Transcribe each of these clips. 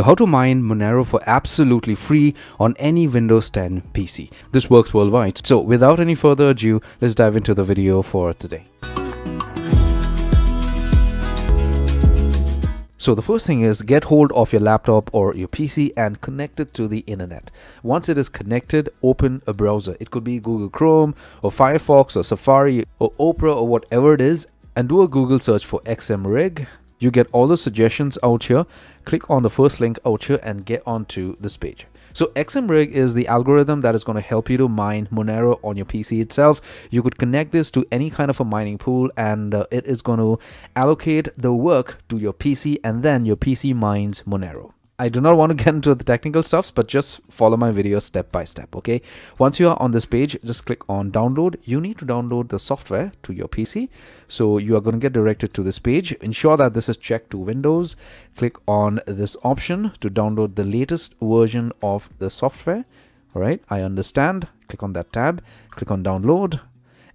How to mine Monero for absolutely free on any Windows 10 PC. This works worldwide. So without any further ado, let's dive into the video for today. So the first thing is get hold of your laptop or your PC and connect it to the internet. Once it is connected, open a browser. It could be Google Chrome or Firefox or Safari or Opera or whatever it is, and do a Google search for XMRig. You get all the suggestions out here. Click on the first link out here and get onto this page. So XMRig is the algorithm that is going to help you to mine Monero on your PC itself. You could connect this to any kind of a mining pool, and it is going to allocate the work to your PC, and then your PC mines Monero. I do not want to get into the technical stuffs, but just follow my video step by step, okay? Once you are on this page, just click on download. You need to download the software to your PC. So you are going to get directed to this page. Ensure that this is checked to Windows. Click on this option to download the latest version of the software. All right, I understand. Click on that tab, click on download,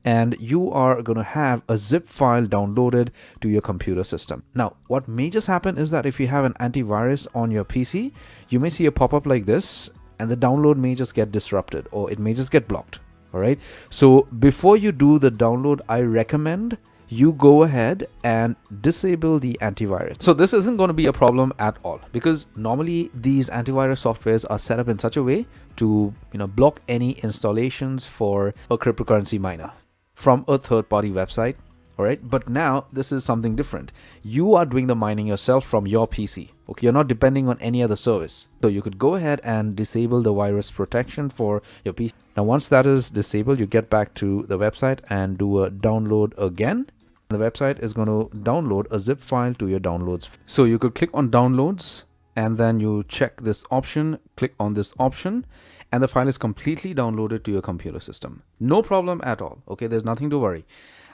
and you are going to have a zip file downloaded to your computer system. Now, what may just happen is that if you have an antivirus on your PC, you may see a pop-up like this, and the download may just get disrupted, or it may just get blocked. All right. So before you do the download, I recommend you go ahead and disable the antivirus. So this isn't going to be a problem at all, because normally these antivirus softwares are set up in such a way to block any installations for a cryptocurrency miner from a third-party website. All right, but now this is something different. You are doing the mining yourself from your PC. Okay, you're not depending on any other service. So you could go ahead and disable the virus protection for your PC. Now, once that is disabled, you get back to the website and do a download again. The website is going to download a zip file to your downloads. So you could click on downloads, and then you check this option, click on this option, and the file is completely downloaded to your computer system. No problem at all. Okay, there's nothing to worry.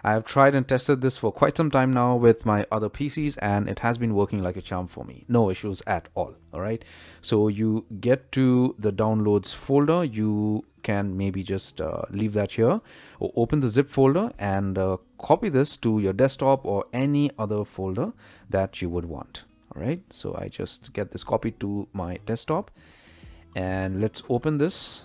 I have tried and tested this for quite some time now with my other PCs, and it has been working like a charm for me. No issues at all. All right. So you get to the downloads folder. You can maybe just leave that here, or open the zip folder and copy this to your desktop or any other folder that you would want. All right. So I just get this copied to my desktop, and let's open this.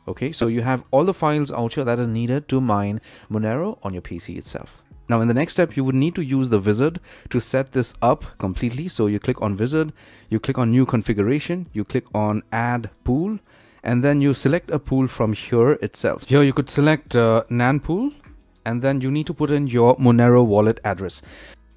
Okay, so you have all the files out here that is needed to mine Monero on your PC itself. Now, in the next step, you would need to use the wizard to set this up completely. So you click on wizard, you click on new configuration, you click on add pool, and then you select a pool from here itself. Here you could select NAN pool, and then you need to put in your Monero wallet address.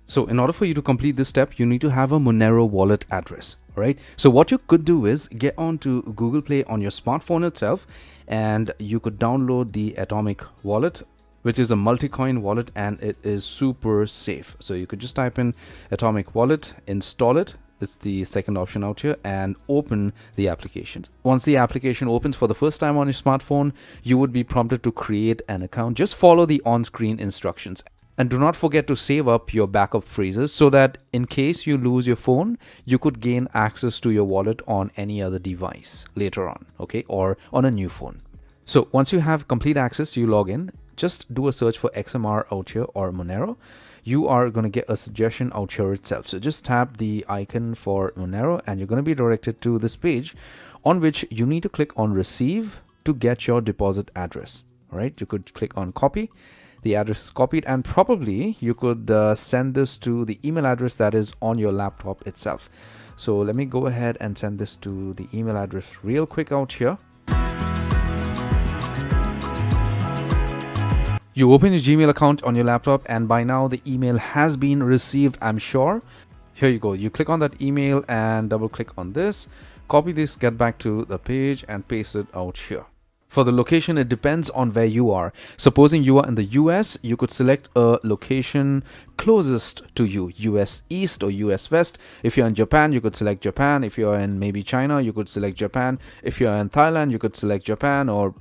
So in order for you to complete this step, you need to have a Monero wallet address. All right. So what you could do is get onto Google Play on your smartphone itself, and you could download the Atomic wallet, which is a multi-coin wallet, and it is super safe. So you could just type in Atomic wallet, install it. It's the second option out here, and open the application. Once the application opens for the first time on your smartphone, you would be prompted to create an account. Just follow the on-screen instructions. And do not forget to save up your backup phrases so that in case you lose your phone, you could gain access to your wallet on any other device later on, okay, or on a new phone. So once you have complete access, you log in, just do a search for XMR out here or Monero. You are going to get a suggestion out here itself. So just tap the icon for Monero, and you're going to be directed to this page on which you need to click on receive to get your deposit address. All right, you could click on copy. The address is copied, and probably you could send this to the email address that is on your laptop itself. So let me go ahead and send this to the email address real quick out here. You open your Gmail account on your laptop, and by now the email has been received, I'm sure. Here you go. You click on that email and double click on this, copy this, get back to the page and paste it out here. For the location, it depends on where you are. Supposing you are in the US, you could select a location closest to you, US East or US West. If you're in Japan, you could select Japan. If you're in maybe China, you could select Japan. If you're in Thailand, you could select Japan, or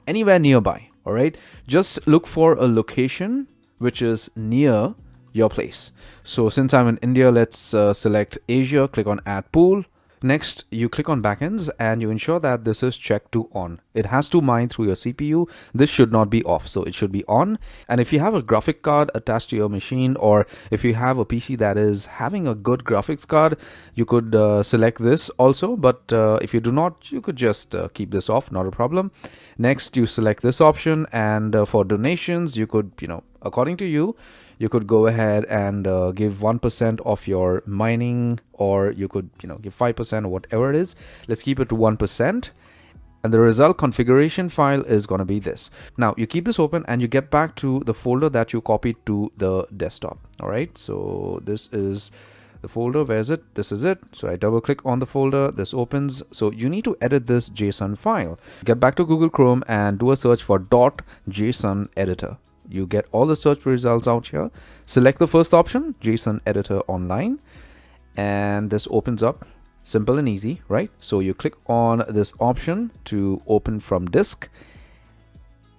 anywhere nearby. All right, just look for a location which is near your place. So since I'm in India, let's select Asia, click on add pool. Next, you click on backends and you ensure that this is checked to on. It has to mine through your CPU. This should not be off, so it should be on. And if you have a graphic card attached to your machine, or if you have a PC that is having a good graphics card, you could select this also. But if you do not, you could just keep this off, not a problem. Next, you select this option, and for donations, you could, according to you, you could go ahead and give 1% of your mining, or you could give 5% or whatever it is. Let's keep it to 1%, and the result configuration file is going to be this. Now you keep this open and you get back to the folder that you copied to the desktop. All right, so this is the folder. Where is it? This is it. So I double click on the folder, this opens. So you need to edit this JSON file. Get back to Google Chrome and do a search for .json editor. You get all the search results out here. Select the first option, JSON editor online, and this opens up. Simple and easy, right? So you click on this option to open from disk,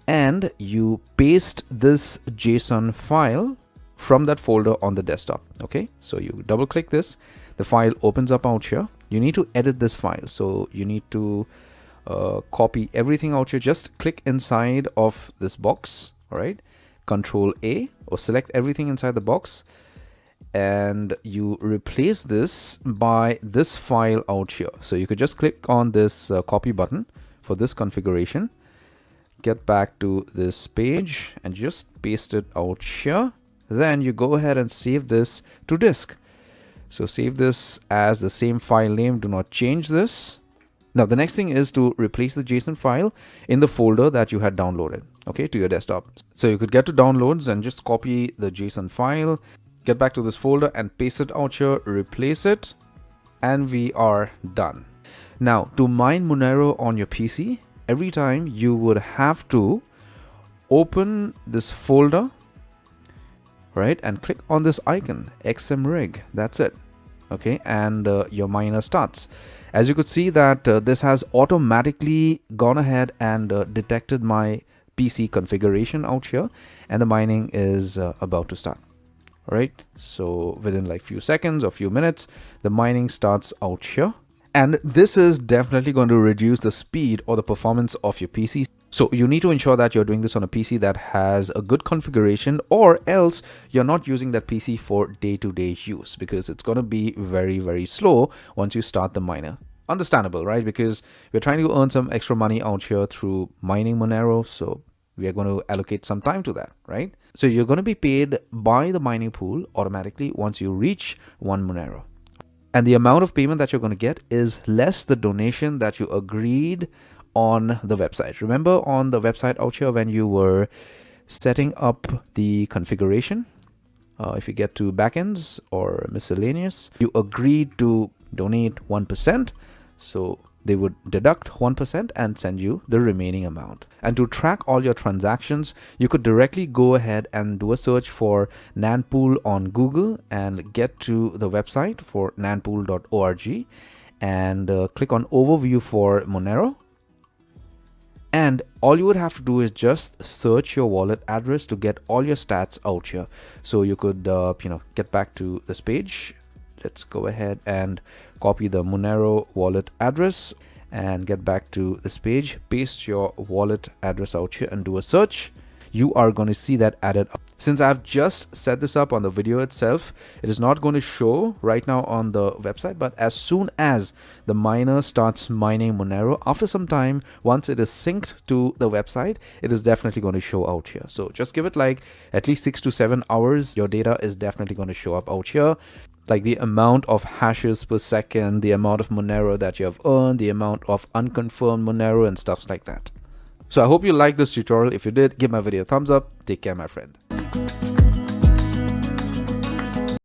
and you paste this JSON file from that folder on the desktop. Okay, so you double click this, the file opens up out here. You need to edit this file, so you need to copy everything out here. Just click inside of this box. All right, Control A, or select everything inside the box, and you replace this by this file out here. So you could just click on this copy button for this configuration, get back to this page and just paste it out here. Then you go ahead and save this to disk. So save this as the same file name, do not change this. Now the next thing is to replace the JSON file in the folder that you had downloaded, okay, to your desktop. So you could get to downloads and just copy the JSON file, get back to this folder and paste it out here, replace it, and we are done. Now to mine Monero on your PC, every time you would have to open this folder, right, and click on this icon, XMRig, that's it. Okay, and your miner starts. As you could see that this has automatically gone ahead and detected my PC configuration out here, and the mining is about to start. All right, so within like few seconds or few minutes, the mining starts out here, and this is definitely going to reduce the speed or the performance of your PC. So you need to ensure that you're doing this on a PC that has a good configuration, or else you're not using that PC for day-to-day use, because it's going to be very, very slow once you start the miner. Understandable, right? Because we're trying to earn some extra money out here through mining Monero, so we are going to allocate some time to that, right? So you're going to be paid by the mining pool automatically once you reach 1 Monero. And the amount of payment that you're going to get is less the donation that you agreed on the website. Remember on the website out here when you were setting up the configuration, if you get to backends or miscellaneous, you agreed to donate 1%. So they would deduct 1% and send you the remaining amount. And to track all your transactions, you could directly go ahead and do a search for nanpool on Google and get to the website for nanpool.org and click on overview for Monero. And all you would have to do is just search your wallet address to get all your stats out here. So you could get back to this page. Let's go ahead and copy the Monero wallet address and get back to this page, paste your wallet address out here and do a search. You are going to see that added up. Since I've just set this up on the video itself, it is not going to show right now on the website, but as soon as the miner starts mining Monero, after some time, once it is synced to the website, it is definitely going to show out here. So just give it like at least 6 to 7 hours. Your data is definitely going to show up out here. Like the amount of hashes per second, the amount of Monero that you have earned, the amount of unconfirmed Monero and stuff like that. So I hope you liked this tutorial. If you did, give my video a thumbs up. Take care, my friend.